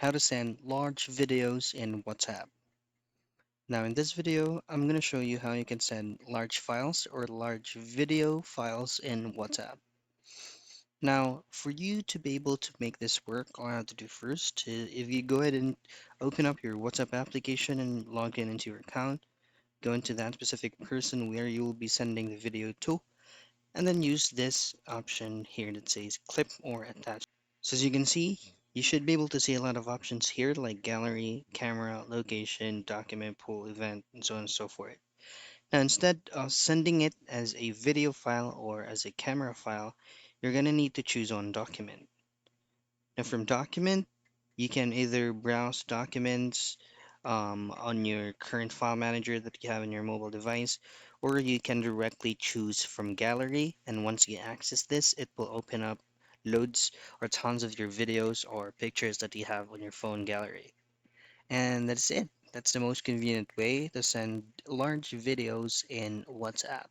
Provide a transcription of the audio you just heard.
how to send large videos in WhatsApp. Now in this video, I'm going to show you how you can send large files or large video files in WhatsApp. Now, for you to be able to make this work, all I have to do first is if you go ahead and open up your WhatsApp application and log in into your account, go into that specific person where you will be sending the video to, and then use this option here that says clip or attach. So as you can see, you should be able to see a lot of options here like gallery, camera, location, document, pool, event, and so on and so forth. Now instead of sending it as a video file or as a camera file, you're going to need to choose on document. Now from document, you can either browse documents on your current file manager that you have in your mobile device, or you can directly choose from gallery. And once you access this, it will open up loads or tons of your videos or pictures that you have on your phone gallery. And that's it. That's the most convenient way to send large videos in WhatsApp.